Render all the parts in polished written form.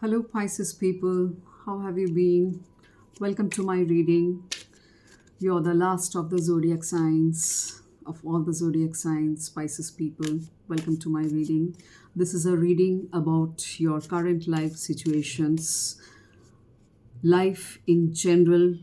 Hello, Pisces people. How have you been? Welcome to my reading. You're the last of the zodiac signs, of all the zodiac signs, Pisces people. Welcome to my reading. This is a reading about your current life situations, life in general,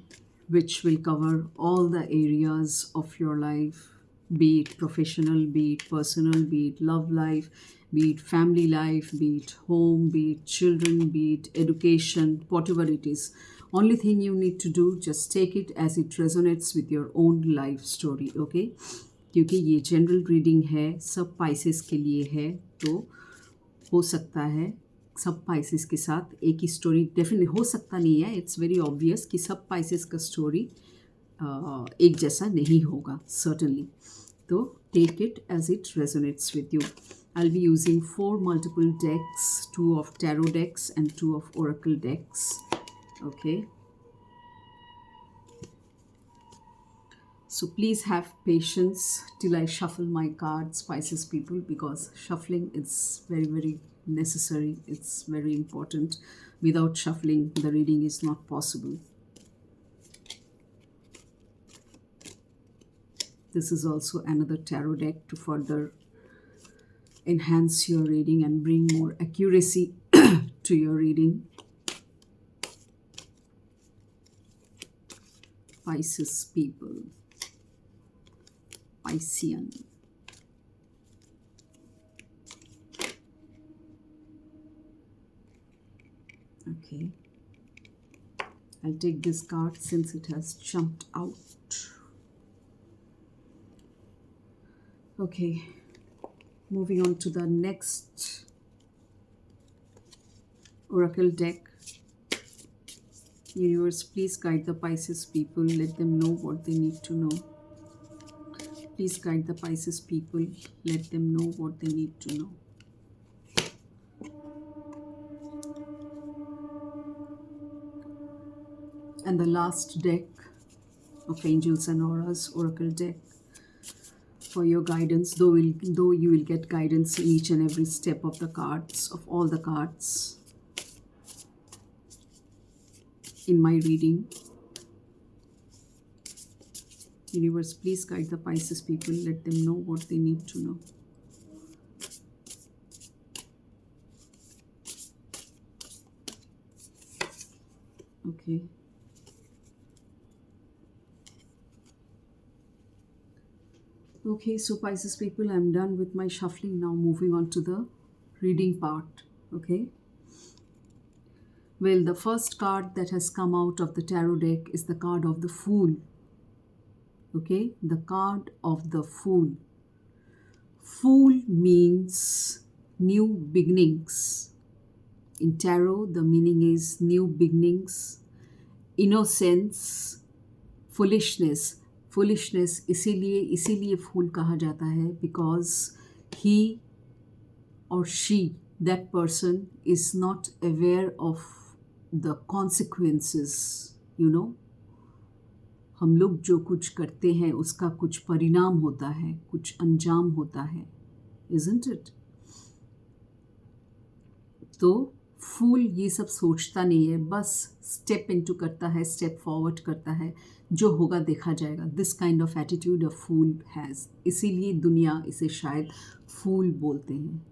which will cover all the areas of your life, be it professional, be it personal, be it love life, be it family life, be it home, be it children, be it education, whatever it is. Only thing you need to do, just take it as it resonates with your own life story, okay? क्योंकि ये general reading है, सब Pisces के लिए है, तो हो सकता है सब पाइसेस के साथ एक ही स्टोरी डेफिनेट हो सकता नहीं है. इट्स वेरी ऑब्वियस कि सब पाइसेस का स्टोरी एक जैसा नहीं होगा सर्टनली. तो take it as it resonates with you. I'll be using 4 multiple decks, 2 of tarot decks and 2 of oracle decks. Okay. So please have patience till I shuffle my cards, Pisces people, because shuffling is very, very necessary. It's very important. Without shuffling, the reading is not possible. This is also another tarot deck to further enhance your reading and bring more accuracy to your reading. Pisces people. Piscean. Okay. I'll take this card since it has jumped out. Okay. Moving on to the next oracle deck. Universe, please guide the Pisces people. Let them know what they need to know. Please guide the Pisces people. Let them know what they need to know. And the last deck of Angels and Auras, Oracle deck, for your guidance, though you will get guidance in each and every step of the cards, of all the cards in my reading. Universe, please guide the Pisces people. Let them know what they need to know. Okay. Okay, so Pisces people, I'm done with my shuffling. Now moving on to the reading part. Okay. Well, the first card that has come out of the tarot deck is the card of the Fool. Okay, the card of the Fool. Fool means new beginnings. In tarot, the meaning is new beginnings, innocence, foolishness. Foolishness इसीलिए फूल कहा जाता है because he or she, that person, is not aware of the consequences, you know. हम लोग जो कुछ करते हैं उसका कुछ परिणाम होता है, कुछ अंजाम होता है, isn't it? तो फूल ये सब सोचता नहीं है, बस स्टेप इनटू करता है, स्टेप फॉरवर्ड करता है, जो होगा देखा जाएगा. This kind of attitude a fool has. इसीलिए दुनिया इसे शायद फूल बोलते हैं.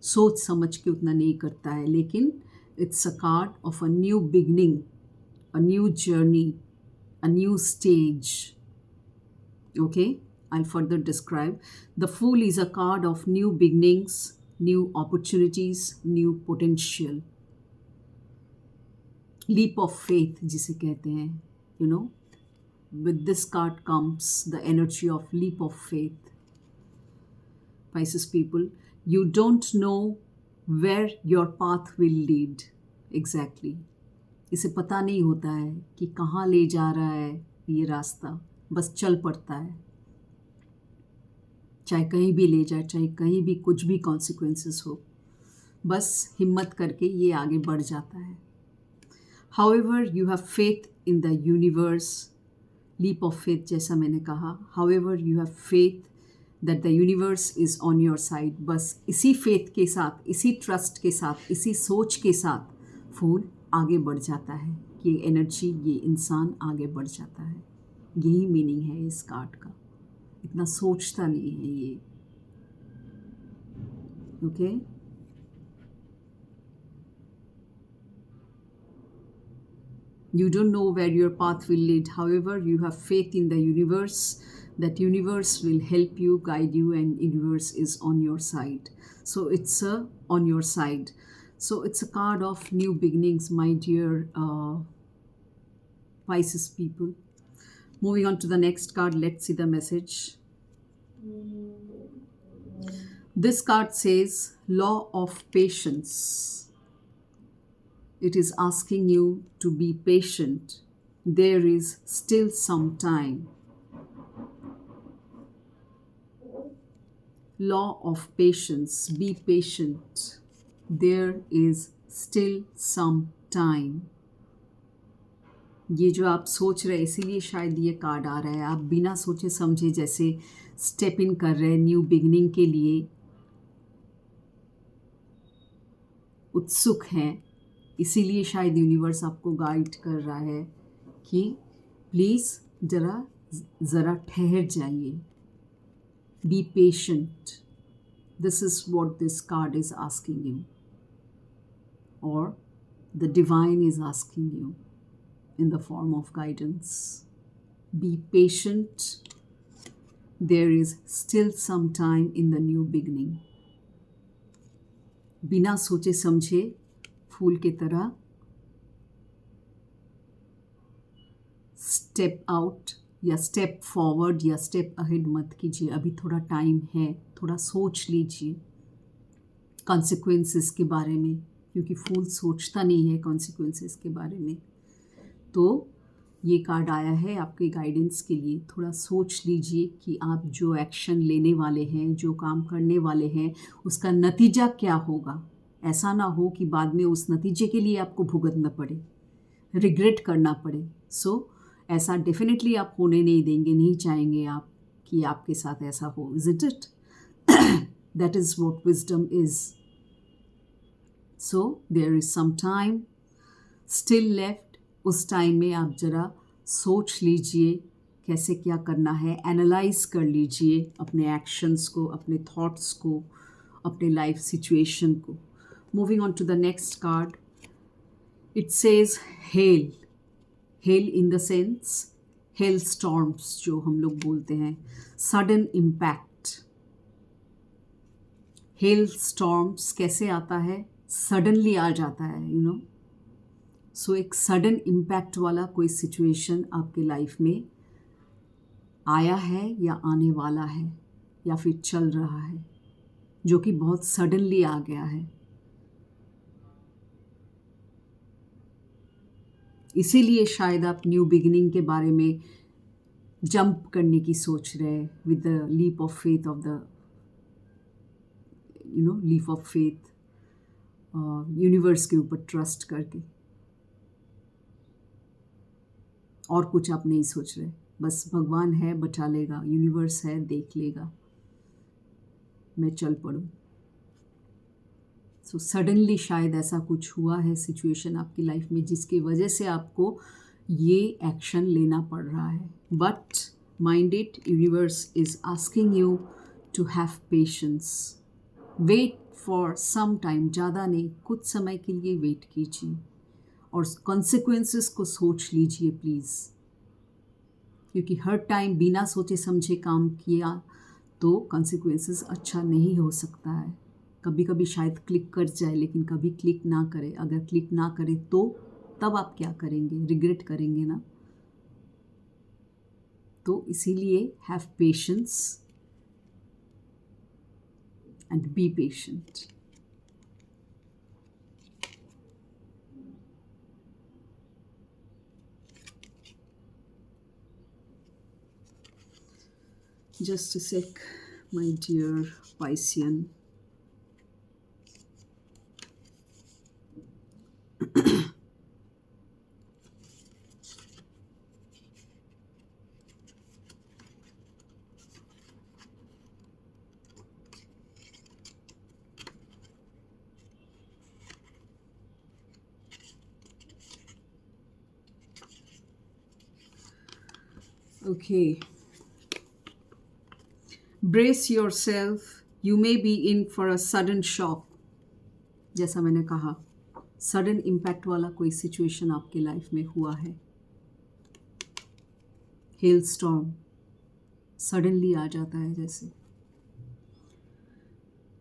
सोच समझ के उतना नहीं करता है, लेकिन it's a card of a new beginning, a new journey, a new stage. Okay, I'll further describe. The Fool is a card of new beginnings, new opportunities, new potential. Leap of faith जिसे कहते हैं, you know. With this card comes the energy of leap of faith. Pisces people, you don't know where your path will lead. Exactly. इसे पता नहीं होता है कि कहाँ ले जा रहा है ये रास्ता, बस चल पड़ता है. चाहे कहीं भी ले जाए, चाहे कहीं भी कुछ भी कॉन्सिक्वेंसेस हो, बस हिम्मत करके ये आगे बढ़ जाता है. However, you have faith in the universe, leap of faith जैसा मैंने कहा. However, you have faith that the universe is on your side. बस इसी फेथ के साथ, इसी ट्रस्ट के साथ, इसी सोच के साथ फूल आगे बढ़ जाता है, ये एनर्जी, ये इंसान आगे बढ़ जाता है। यही मीनिंग है इस कार्ड का। इतना सोचता नहीं है ये। Okay You don't know where your path will lead. However, you have faith in the universe. That universe will help you, guide you, and universe is on your side. So it's on your side. So it's a card of new beginnings, my dear Pisces people. Moving on to the next card, let's see the message. This card says Law of Patience. It is asking you to be patient. There is still some time. Law of patience. Be patient. There is still some time. ये जो आप सोच रहे हैं, इसीलिए शायद ये card आ रहा है। आप बिना सोचे समझे जैसे स्टेप इन कर रहे हैं न्यू बिगनिंग के लिए, उत्सुक हैं। इसीलिए शायद यूनिवर्स आपको गाइड कर रहा है कि प्लीज़ ज़रा ठहर जाइए। Be patient. This is what this card is asking you, और the divine is asking you in the form of guidance. Be patient. There is still some time in the new beginning. बिना सोचे समझे फूल की तरह step out या step forward या step ahead मत कीजिए। अभी थोड़ा टाइम है, थोड़ा सोच लीजिए कॉन्सिक्वेंसेस के बारे में, क्योंकि फूल सोचता नहीं है कॉन्सिक्वेंसेस के बारे में। तो ये कार्ड आया है आपके गाइडेंस के लिए। थोड़ा सोच लीजिए कि आप जो एक्शन लेने वाले हैं, जो काम करने वाले हैं, उसका नतीजा क्या होगा। ऐसा ना हो कि बाद में उस नतीजे के लिए आपको भुगतना पड़े, रिग्रेट करना पड़े। ऐसा डेफिनेटली आप होने नहीं देंगे, नहीं चाहेंगे आप कि आपके साथ ऐसा हो। Is it? That is what wisdom is. So there is some time still left. उस टाइम में आप ज़रा सोच लीजिए कैसे क्या करना है, एनालाइज कर लीजिए अपने एक्शंस को, अपने थॉट्स को, अपने लाइफ सिचुएशन को। Moving on to the next card, it says hell. Hell in the sense hell storms जो हम लोग बोलते हैं, सडन इम्पैक्ट। हेल स्टॉर्म्स कैसे आता है? सडनली आ जाता है, यू नो। सो एक सडन इम्पैक्ट वाला कोई सिचुएशन आपके लाइफ में आया है या आने वाला है या फिर चल रहा है, जो कि बहुत सडनली आ गया है। इसीलिए शायद आप न्यू बिगिनिंग के बारे में जंप करने की सोच रहे हैं with the leap of faith of the leap of faith, universe के ऊपर ट्रस्ट करके। और कुछ आप नहीं सोच रहे, बस भगवान है, बचा लेगा, यूनिवर्स है, देख लेगा, मैं चल पड़ूँ। सो सडनली शायद ऐसा कुछ हुआ है सिचुएशन आपकी लाइफ में, जिसकी वजह से आपको ये एक्शन लेना पड़ रहा है। But mind it, universe is asking you to have patience. Wait for some time, ज़्यादा नहीं, कुछ समय के लिए वेट कीजिए और कॉन्सिक्वेंसेस को सोच लीजिए प्लीज़, क्योंकि हर टाइम बिना सोचे समझे काम किया तो कॉन्सिक्वेंसेस अच्छा नहीं हो सकता है। कभी कभी शायद क्लिक कर जाए, लेकिन कभी क्लिक ना करे। अगर क्लिक ना करे तो तब आप क्या करेंगे? रिग्रेट करेंगे ना। तो इसीलिए have patience and be patient. Just a sec, my dear Piscean. Okay. Brace yourself. You may be in for a sudden shock. जैसा मैंने कहा, सडन इम्पैक्ट वाला कोई सिचुएशन आपके लाइफ में हुआ है. हेल स्टॉर्म सडनली आ जाता है जैसे.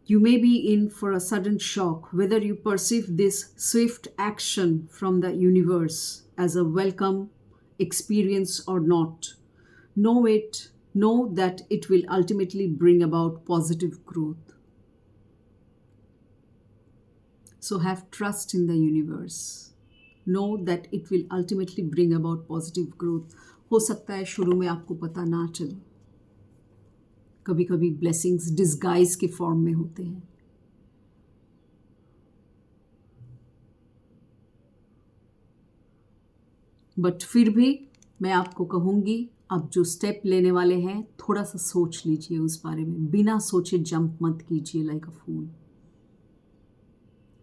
You may be in for a sudden shock, whether you perceive this swift action from the universe as a welcome experience or not. Know that it will ultimately bring about positive growth. So have trust in the universe. Know that it will ultimately bring about positive growth. हो सकता है शुरू में आपको पता ना चले. कभी कभी ब्लेसिंग्स डिस्गाइज के फॉर्म में होते हैं. बट फिर भी मैं आपको कहूँगी, आप जो स्टेप लेने वाले हैं थोड़ा सा सोच लीजिए उस बारे में. बिना सोचे जंप मत कीजिए like a fool.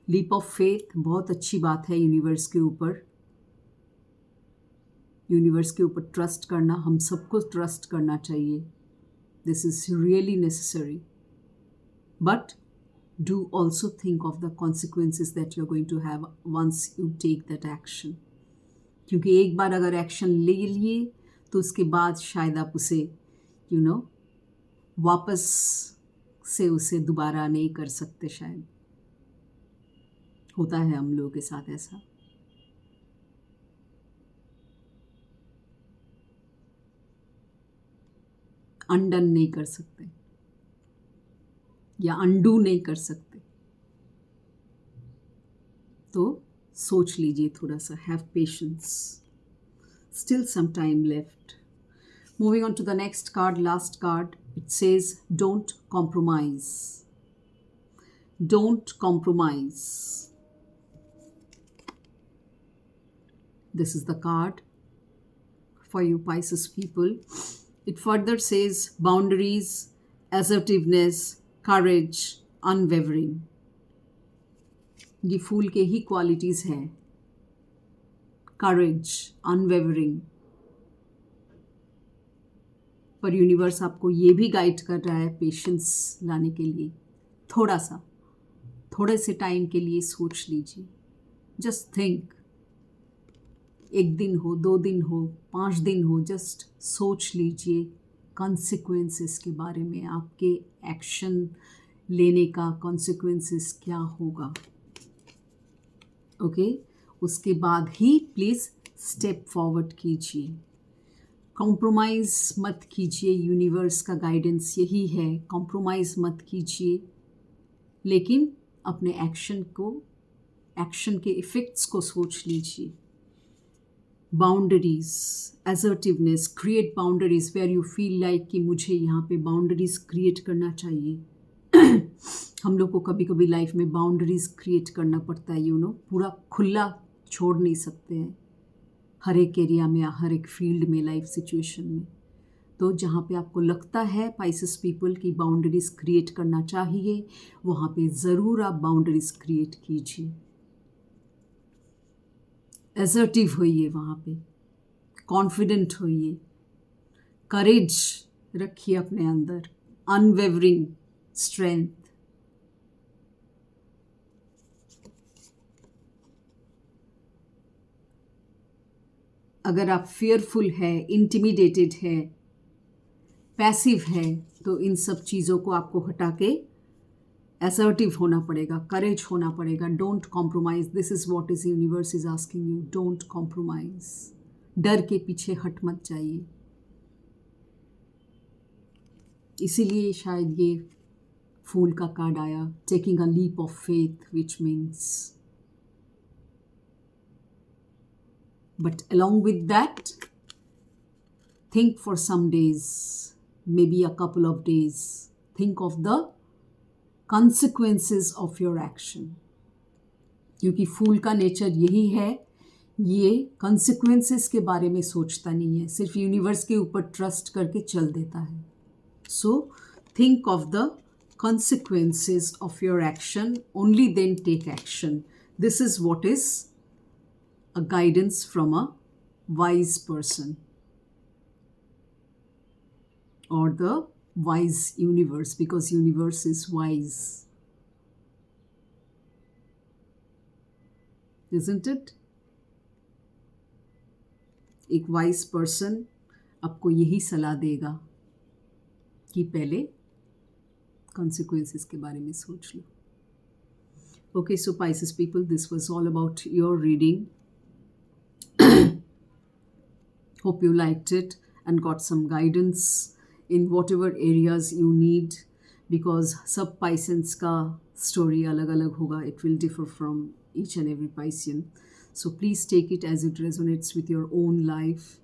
Leap of faith बहुत अच्छी बात है. यूनिवर्स के ऊपर ट्रस्ट करना, हम सबको ट्रस्ट करना चाहिए. This is really necessary. But do also think of the consequences that you're going to have once you take that action. क्योंकि एक बार अगर एक्शन ले लिए तो उसके बाद शायद आप उसे वापस से उसे दोबारा नहीं कर सकते. शायद होता है हम लोगों के साथ ऐसा. अनडन नहीं कर सकते या अनडू नहीं कर सकते. तो सोच लीजिए थोड़ा सा. Have patience. Still some time left. Moving on to the next card, last card. It says don't compromise. Don't compromise. This is the card for you Pisces people. It further says boundaries, assertiveness, courage, unwavering. ये फूल के ही qualities हैं. करेज, unwavering. पर universe आपको ये भी guide कर रहा है पेशेंस लाने के लिए. थोड़े से टाइम के लिए सोच लीजिए. Just think. 1 दिन हो, 2 दिन हो, 5 दिन हो, जस्ट सोच लीजिए कॉन्सिक्वेंसेस के बारे में. आपके एक्शन लेने का कॉन्सिक्वेंसेस क्या होगा. ओके. उसके बाद ही प्लीज़ स्टेप फॉरवर्ड कीजिए. कॉम्प्रोमाइज़ मत कीजिए. यूनिवर्स का गाइडेंस यही है, कॉम्प्रोमाइज़ मत कीजिए. लेकिन अपने एक्शन के इफ़ेक्ट्स को सोच लीजिए. Boundaries, assertiveness. Create boundaries where you feel like कि मुझे यहाँ पे बाउंड्रीज क्रिएट करना चाहिए. हम लोग को कभी कभी लाइफ में बाउंड्रीज क्रिएट करना पड़ता है. पूरा खुला छोड़ नहीं सकते हैं हर एक एरिया में या हर एक फील्ड में, लाइफ सिचुएशन में. तो जहाँ पे आपको लगता है पाइसेस पीपल की बाउंड्रीज क्रिएट करना चाहिए, वहाँ पे ज़रूर आप बाउंड्रीज क्रिएट कीजिए. असर्टिव होइए, वहाँ पे कॉन्फिडेंट होइए. करेज रखिए अपने अंदर. Unwavering strength. अगर आप फियरफुल है, इंटिमिडेटेड है, पैसिव है, तो इन सब चीज़ों को आपको हटा के असर्टिव होना पड़ेगा, करेज होना पड़ेगा. Don't compromise. This is what is universe is asking you. Don't compromise. डर के पीछे हट मत जाइए. इसीलिए शायद ये फूल का कार्ड आया. Taking a leap of faith, which means. But along with that, think for some days, maybe a couple of days. Think of the consequences of your action. क्योंकि फूल का नेचर यही है, ये consequences के बारे में सोचता नहीं है, सिर्फ यूनिवर्स के ऊपर ट्रस्ट करके चल देता है. So think of the consequences of your action, only then take action. This is what is a guidance from a wise person. or the wise universe, because universe is wise, isn't it? एक wise person आपको यही सलाह देगा कि पहले consequences के बारे में सोच लो. Okay, so Pisces people, this was all about your reading. Hope you liked it and got some guidance in whatever areas you need, because सब Pisceans का story अलग अलग होगा. It will differ from each and every Piscean. So please take it as it resonates with your own life.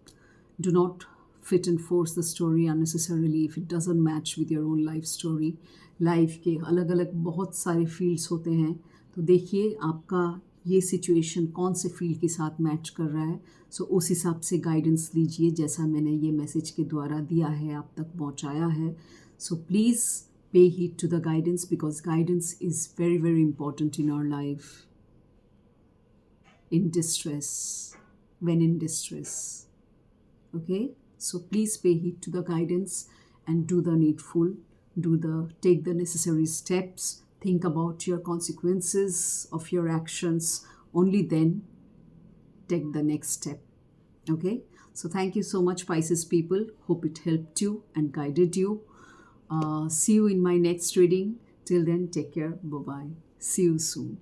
Do not fit and force the story unnecessarily if it doesn't match with your own life story. Life के अलग अलग बहुत सारे fields होते हैं, तो देखिए आपका ये सिचुएशन कौन से फील्ड के साथ मैच कर रहा है. सो उस हिसाब से गाइडेंस लीजिए, जैसा मैंने ये मैसेज के द्वारा दिया है आप तक पहुंचाया है. So please pay heed to the guidance, because guidance is very very important in our life. In distress, when in distress. Okay, so please pay heed to the guidance and do the needful, take the necessary steps, think about your consequences of your actions, only then take the next step. Okay, so thank you so much, Pisces people. Hope it helped you and guided you. See you in my next reading. Till then, take care. Bye bye. See you soon.